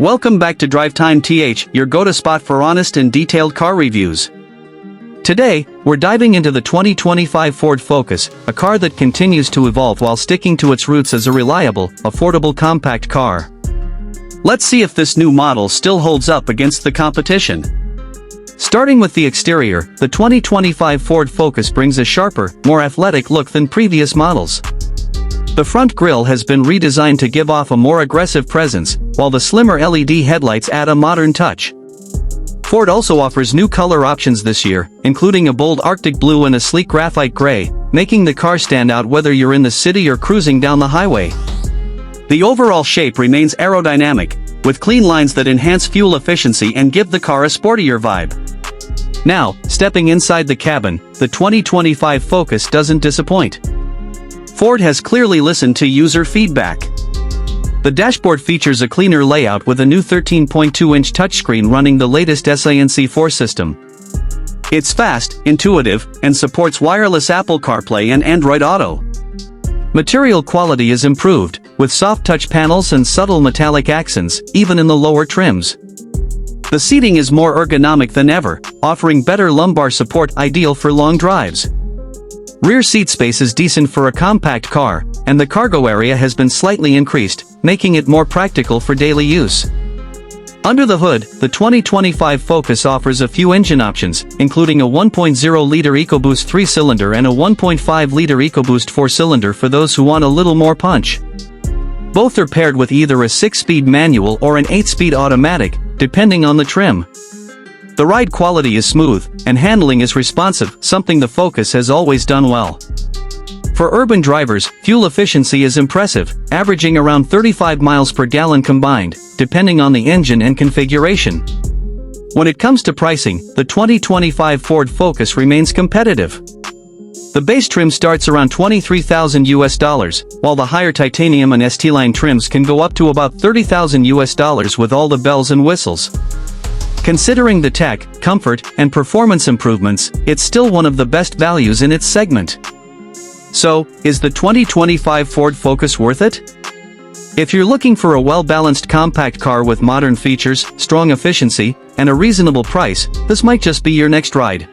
Welcome back to Drive Time TH, your go-to spot for honest and detailed car reviews. Today, we're diving into the 2025 Ford Focus, a car that continues to evolve while sticking to its roots as a reliable, affordable compact car. Let's see if this new model still holds up against the competition. Starting with the exterior, the 2025 Ford Focus brings a sharper, more athletic look than previous models. The front grille has been redesigned to give off a more aggressive presence, while the slimmer LED headlights add a modern touch. Ford also offers new color options this year, including a bold Arctic blue and a sleek graphite gray, making the car stand out whether you're in the city or cruising down the highway. The overall shape remains aerodynamic, with clean lines that enhance fuel efficiency and give the car a sportier vibe. Now, stepping inside the cabin, the 2025 Focus doesn't disappoint. Ford has clearly listened to user feedback. The dashboard features a cleaner layout with a new 13.2-inch touchscreen running the latest SINC4 system. It's fast, intuitive, and supports wireless Apple CarPlay and Android Auto. Material quality is improved, with soft touch panels and subtle metallic accents, even in the lower trims. The seating is more ergonomic than ever, offering better lumbar support ideal for long drives. Rear seat space is decent for a compact car, and the cargo area has been slightly increased, making it more practical for daily use. Under the hood, the 2025 Focus offers a few engine options, including a 1.0-liter EcoBoost 3-cylinder and a 1.5-liter EcoBoost 4-cylinder for those who want a little more punch. Both are paired with either a 6-speed manual or an 8-speed automatic, depending on the trim. The ride quality is smooth, and handling is responsive, something the Focus has always done well. For urban drivers, fuel efficiency is impressive, averaging around 35 miles per gallon combined, depending on the engine and configuration. When it comes to pricing, the 2025 Ford Focus remains competitive. The base trim starts around $23,000, while the higher titanium and ST-line trims can go up to about $30,000 with all the bells and whistles. Considering the tech, comfort, and performance improvements, it's still one of the best values in its segment. So, is the 2025 Ford Focus worth it? If you're looking for a well-balanced compact car with modern features, strong efficiency, and a reasonable price, this might just be your next ride.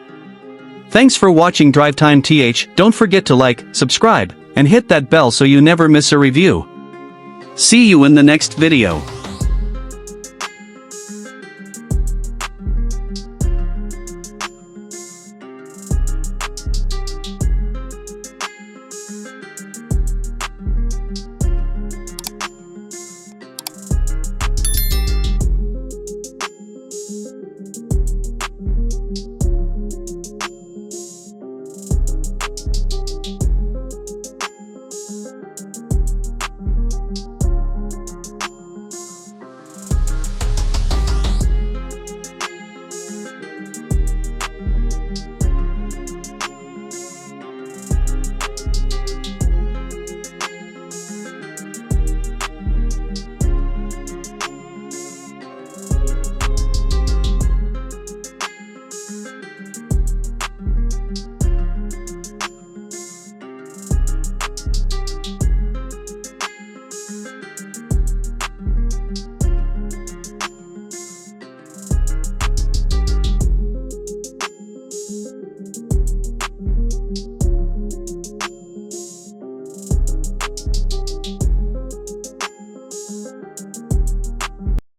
Thanks for watching Drive Time TH. Don't forget to like, subscribe, and hit that bell so you never miss a review. See you in the next video.